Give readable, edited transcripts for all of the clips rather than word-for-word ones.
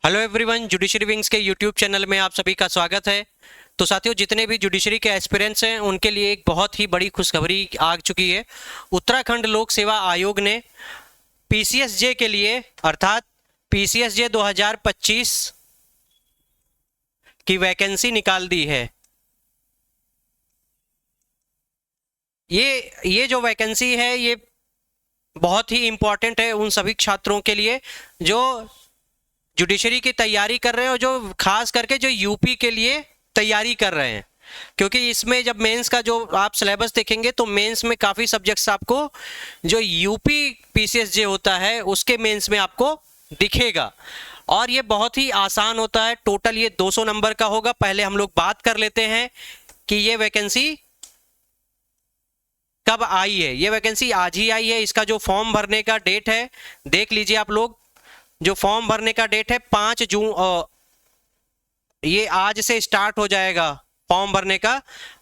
Hello everyone, judiciary wings के YouTube channel में आप सभी का स्वागत है। तो साथियों, जितने भी जुडिशरी के एस्पिरेंट्स हैं उनके लिए एक बहुत ही बड़ी खुशखबरी आ चुकी है। उत्तराखंड लोक सेवा आयोग ने पीसीएसजे के लिए अर्थात पीसीएसजे 2025 की वैकेंसी निकाल दी है। ये जो वैकेंसी है ये बहुत ही इम्पोर्टेंट है उन सभी छात्रों के लिए जो जुडिशरी की तैयारी कर रहे हैं और जो खास करके जो यूपी के लिए तैयारी कर रहे हैं, क्योंकि इसमें जब मेंस का जो आप सिलेबस देखेंगे तो मेंस में काफ़ी सब्जेक्ट्स आपको जो यूपी पीसीएसजे होता है उसके मेंस में आपको दिखेगा और ये बहुत ही आसान होता है। टोटल ये 200 नंबर का होगा। पहले हम लोग बात कर लेते हैं कि ये वैकेंसी कब आई है। ये वैकेंसी आज ही आई है। इसका जो फॉर्म भरने का डेट है देख लीजिए आप लोग। जो फॉर्म भरने का डेट है 5 जून, ये आज से स्टार्ट हो जाएगा फॉर्म भरने का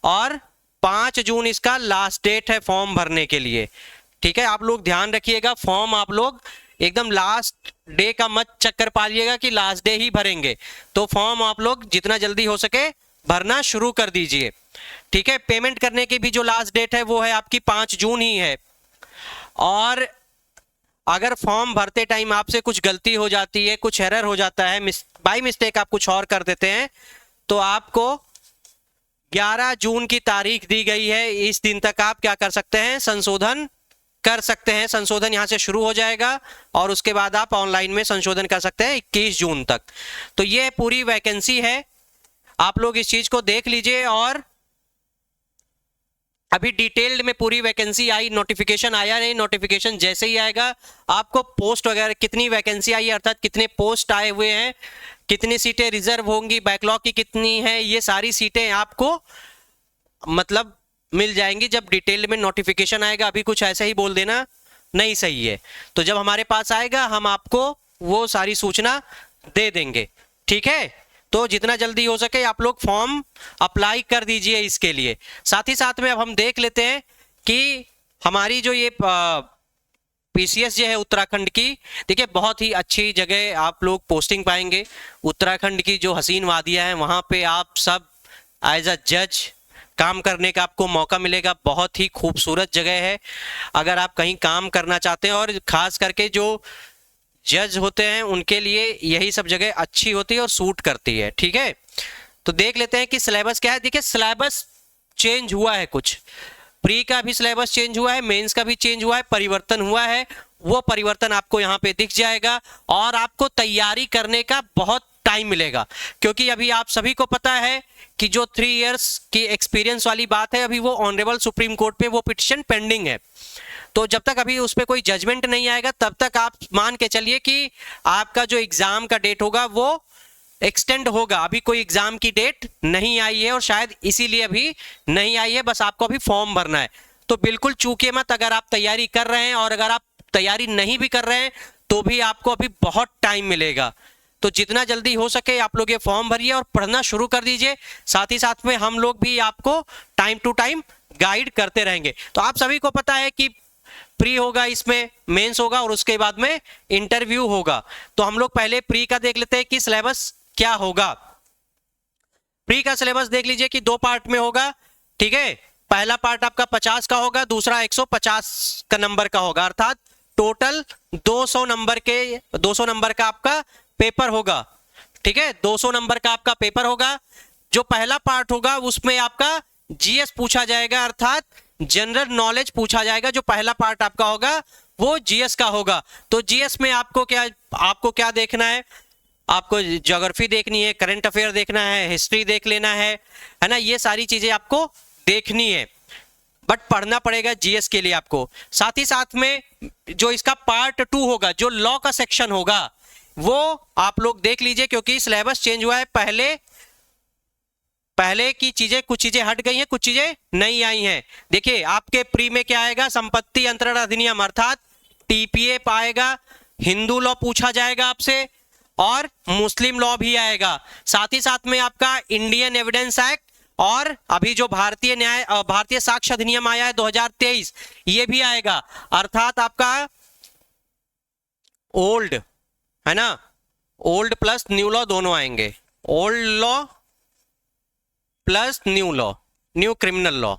और 5 जून इसका लास्ट डेट है फॉर्म भरने के लिए। ठीक है, आप लोग ध्यान रखिएगा। फॉर्म आप लोग एकदम लास्ट डे का मत चक्कर पालिएगा कि लास्ट डे ही भरेंगे। तो फॉर्म आप लोग जितना जल्दी हो सके भरना शुरू कर दीजिए। ठीक है, पेमेंट करने की भी जो लास्ट डेट है वो है आपकी 5 जून ही है। और अगर फॉर्म भरते टाइम आपसे कुछ गलती हो जाती है, कुछ एरर हो जाता है, बाई मिस्टेक आप कुछ और कर देते हैं, तो आपको 11 जून की तारीख दी गई है। इस दिन तक आप क्या कर सकते हैं, संशोधन कर सकते हैं। संशोधन यहां से शुरू हो जाएगा और उसके बाद आप ऑनलाइन में संशोधन कर सकते हैं 21 जून तक। तो ये पूरी वैकेंसी है, आप लोग इस चीज को देख लीजिए। और अभी डिटेल्ड में पूरी वैकेंसी आई, नोटिफिकेशन आया नहीं। नोटिफिकेशन जैसे ही आएगा आपको पोस्ट वगैरह कितनी वैकेंसी आई है अर्थात कितने पोस्ट आए हुए हैं, कितनी सीटें रिजर्व होंगी, बैकलॉग की कितनी है, ये सारी सीटें आपको मतलब मिल जाएंगी जब डिटेल्ड में नोटिफिकेशन आएगा। अभी कुछ ऐसा ही बोल देना नहीं सही है। तो जब हमारे पास आएगा हम आपको वो सारी सूचना दे देंगे। ठीक है, तो जितना जल्दी हो सके आप लोग फॉर्म अप्लाई कर दीजिए इसके लिए। साथ ही साथ में अब हम देख लेते हैं कि हमारी जो ये पीसीएस जो है उत्तराखंड की, देखिए बहुत ही अच्छी जगह आप लोग पोस्टिंग पाएंगे। उत्तराखंड की जो हसीन वादियां हैं वहां पे आप सब एज अ जज काम करने का आपको मौका मिलेगा। बहुत ही खूबसूरत जगह है अगर आप कहीं काम करना चाहते हैं, और खास करके जो जज होते हैं उनके लिए यही सब जगह अच्छी होती है और सूट करती है। ठीक है, तो देख लेते हैं कि सिलेबस क्या है। देखिए सिलेबस चेंज हुआ है, कुछ प्री का भी सिलेबस चेंज हुआ है, मेंस का भी चेंज हुआ है, परिवर्तन हुआ है। वो परिवर्तन आपको यहाँ पे दिख जाएगा और आपको तैयारी करने का बहुत टाइम मिलेगा, क्योंकि अभी आप सभी को पता है कि जो 3 इयर्स की एक्सपीरियंस वाली बात है, अभी वो ऑनरेबल सुप्रीम कोर्ट पे वो पिटिशन पेंडिंग है। तो जब तक अभी उस पर कोई जजमेंट नहीं आएगा तब तक आप मान के चलिए कि आपका जो एग्जाम का डेट होगा वो एक्सटेंड होगा। अभी कोई एग्जाम की डेट नहीं आई है और शायद इसीलिए अभी नहीं आई है, बस आपको अभी फॉर्म भरना है। तो बिल्कुल चूकिए मत, अगर आप तैयारी कर रहे हैं और अगर आप तैयारी नहीं भी कर रहे हैं तो भी आपको अभी बहुत टाइम मिलेगा। तो जितना जल्दी हो सके आप लोग ये फॉर्म भरिए और पढ़ना शुरू कर दीजिए। साथ ही साथ में हम लोग भी आपको टाइम टू टाइम गाइड करते रहेंगे। तो आप सभी को पता है कि प्री होगा, इसमें मेंस होगा और उसके बाद में इंटरव्यू होगा। तो हम लोग पहले प्री का देख लेते हैं कि सिलेबस क्या होगा। प्री का सिलेबस देख लीजिए कि 2 पार्ट में होगा। ठीक है, पहला पार्ट आपका 50 का होगा, दूसरा 150 का नंबर का होगा, अर्थात टोटल 200 नंबर का आपका पेपर होगा। ठीक है, 200 नंबर का आपका पेपर होगा। जो पहला पार्ट होगा उसमें आपका जीएस पूछा जाएगा, अर्थात जनरल नॉलेज पूछा जाएगा। जो पहला पार्ट आपका होगा वो जीएस का होगा। तो जीएस में आपको क्या देखना है, आपको ज्योग्राफी देखनी है, करंट अफेयर देखना है, हिस्ट्री देख लेना है ना, ये सारी चीजें आपको देखनी है, बट पढ़ना पड़ेगा जीएस के लिए आपको। साथ ही साथ में जो इसका पार्ट 2 होगा, जो लॉ का सेक्शन होगा, वो आप लोग देख लीजिए, क्योंकि सिलेबस चेंज हुआ है। पहले की चीजें, कुछ चीजें हट गई हैं, कुछ चीजें नहीं आई हैं। देखिए आपके प्री में क्या आएगा, संपत्ति अंतरण अधिनियम अर्थात टीपीए आएगा, हिंदू लॉ पूछा जाएगा आपसे और मुस्लिम लॉ भी आएगा। साथ ही साथ में आपका इंडियन एविडेंस एक्ट और अभी जो भारतीय साक्ष्य अधिनियम आया है 2023, ये भी आएगा। अर्थात आपका ओल्ड है ना, ओल्ड प्लस न्यू लॉ दोनों आएंगे, old law plus new law, new criminal law.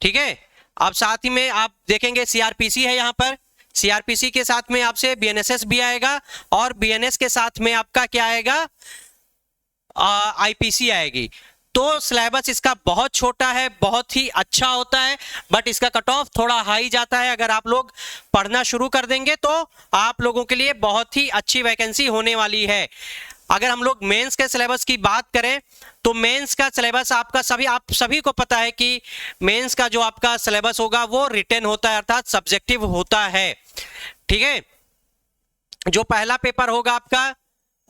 ठीक है, अब साथ ही में आप देखेंगे सीआरपीसी है यहाँ पर, सीआरपीसी के साथ में आपसे बीएनएसएस भी आएगा और बीएनएस के साथ में आपका क्या आएगा, आईपीसी आएगी। तो सिलेबस इसका बहुत छोटा है, बहुत ही अच्छा होता है, बट इसका कट ऑफ थोड़ा हाई जाता है। अगर आप लोग पढ़ना शुरू कर देंगे तो आप लोगों के लिए बहुत ही अच्छी वैकेंसी होने वाली है। अगर हम लोग मेंस के सिलेबस की बात करें तो मेंस का सिलेबस आपका आप सभी को पता है कि मेंस का जो आपका सिलेबस होगा वो रिटन होता है, अर्थात सब्जेक्टिव होता है। ठीक है, जो पहला पेपर होगा आपका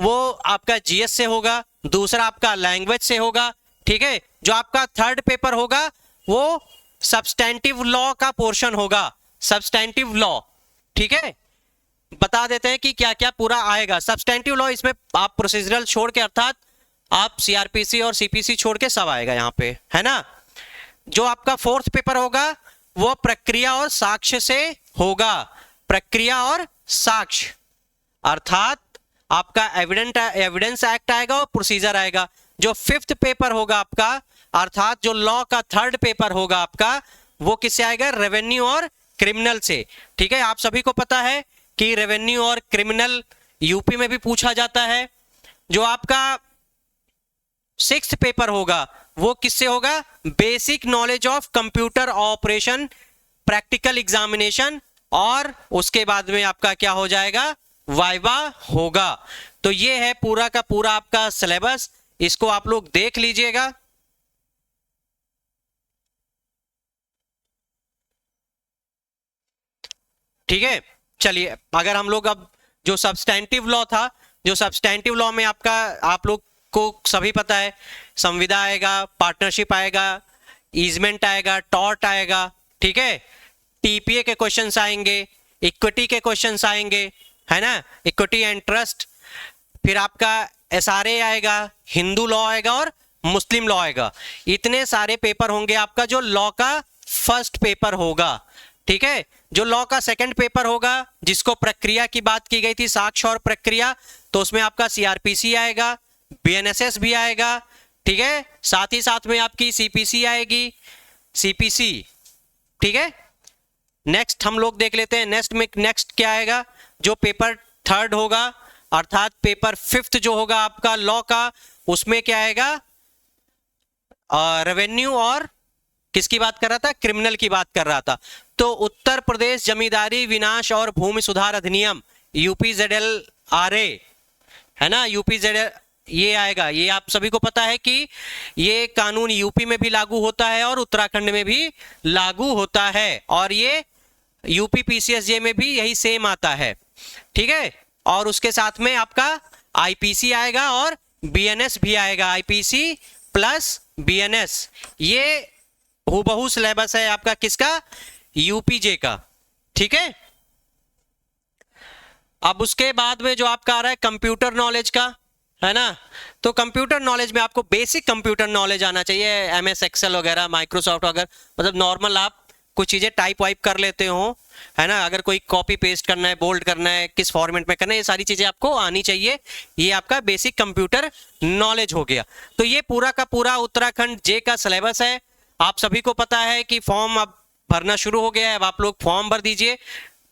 वो आपका जीएस से होगा, दूसरा आपका लैंग्वेज से होगा। ठीक है, जो आपका थर्ड पेपर होगा वो सब्सटेंटिव लॉ का पोर्शन होगा, सब्सटेंटिव लॉ। ठीक है, बता देते हैं कि क्या क्या पूरा आएगा। सब्सटेंटिव लॉ इसमें आप प्रोसीजरल छोड़ के, अर्थात आप सीआरपीसी और सीपीसी छोड़ के सब आएगा यहाँ पे, है ना। जो आपका फोर्थ पेपर होगा वो प्रक्रिया और साक्ष्य से होगा, प्रक्रिया और साक्ष्य, अर्थात आपका एविडेंस एक्ट आएगा और प्रोसीजर आएगा। जो फिफ्थ पेपर होगा आपका, अर्थात जो लॉ का थर्ड पेपर होगा आपका, वो किससे आएगा, रेवेन्यू और क्रिमिनल से। ठीक है, आप सभी को पता है कि रेवेन्यू और क्रिमिनल यूपी में भी पूछा जाता है। जो आपका सिक्स्थ पेपर होगा वो किससे होगा, basic knowledge of computer operation practical examination, और उसके बाद में आपका क्या हो जाएगा, वाइवा होगा। तो ये है पूरा का पूरा आपका सिलेबस, इसको आप लोग देख लीजिएगा। ठीक है, चलिए अगर हम लोग अब जो सब्सटेंटिव लॉ था, जो सब्सटेंटिव लॉ में आपका आप लोग को सभी पता है संविदा आएगा, पार्टनरशिप आएगा, ईजमेंट आएगा, टॉर्ट आएगा। ठीक है, टीपीए के क्वेश्चंस आएंगे, इक्विटी के क्वेश्चंस आएंगे, है ना, इक्विटी एंड ट्रस्ट। फिर आपका एसआरए आएगा, हिंदू लॉ आएगा और मुस्लिम लॉ आएगा। इतने सारे पेपर होंगे आपका जो लॉ का फर्स्ट पेपर होगा। ठीक है, जो लॉ का सेकंड पेपर होगा जिसको प्रक्रिया की बात की गई थी, साक्ष्य और प्रक्रिया, तो उसमें आपका सीआरपीसी आएगा, बीएनएसएस भी आएगा। ठीक है, साथ ही साथ में आपकी सीपीसी आएगी, सीपीसी। ठीक है, नेक्स्ट हम लोग देख लेते हैं नेक्स्ट क्या आएगा। जो पेपर थर्ड होगा, अर्थात पेपर फिफ्थ जो होगा आपका लॉ का, उसमें क्या आएगा, रेवेन्यू और किसकी बात कर रहा था, क्रिमिनल की बात कर रहा था। तो उत्तर प्रदेश जमींदारी विनाश और भूमि सुधार अधिनियम UPZLRA, है ना, UPZL ये आएगा। ये आप सभी को पता है कि ये कानून यूपी में भी लागू होता है और उत्तराखंड में भी लागू होता है, और ये यूपी PCSJ में भी यही सेम आता है। ठीक है, और उसके साथ में आपका आईपीसी आएगा और बीएनएस भी आएगा, आईपीसी प्लस बीएनएस। ये हूबहू सिलेबस है आपका किसका, यूपीजे का। ठीक है, अब उसके बाद में जो आपका आ रहा है कंप्यूटर नॉलेज का, है ना। तो कंप्यूटर नॉलेज में आपको बेसिक कंप्यूटर नॉलेज आना चाहिए, MS एक्सेल वगैरह, माइक्रोसॉफ्ट वगैरह, मतलब नॉर्मल आप कुछ चीजें टाइप वाइप कर लेते हो, है ना। अगर कोई कॉपी पेस्ट करना है, बोल्ड करना है, किस फॉर्मेट में करना है, ये सारी चीजें आपको आनी चाहिए। ये आपका बेसिक कंप्यूटर नॉलेज हो गया। तो ये पूरा का पूरा उत्तराखंड जे का सिलेबस है। आप सभी को पता है कि फॉर्म अब भरना शुरू हो गया है, अब आप लोग फॉर्म भर दीजिए।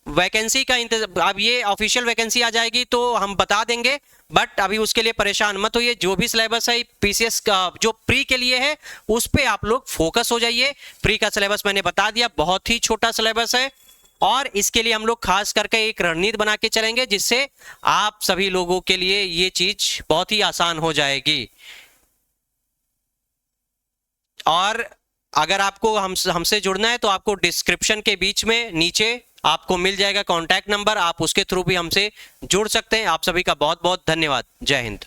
वैकेंसी का अब ये ऑफिशियल वैकेंसी आ जाएगी तो हम बता देंगे, बट अभी उसके लिए परेशान मत होइए। जो भी सिलेबस है पीसीएस का जो प्री के लिए है उस पे आप लोग फोकस हो जाइए। प्री का सिलेबस मैंने बता दिया, बहुत ही छोटा सिलेबस है, और इसके लिए हम लोग खास करके एक रणनीति बना के चलेंगे जिससे आप सभी लोगों के लिए ये चीज बहुत ही आसान हो जाएगी। और अगर आपको हमसे जुड़ना है तो आपको डिस्क्रिप्शन के बीच में नीचे आपको मिल जाएगा कांटेक्ट नंबर, आप उसके थ्रू भी हमसे जुड़ सकते हैं। आप सभी का बहुत बहुत धन्यवाद। जय हिंद।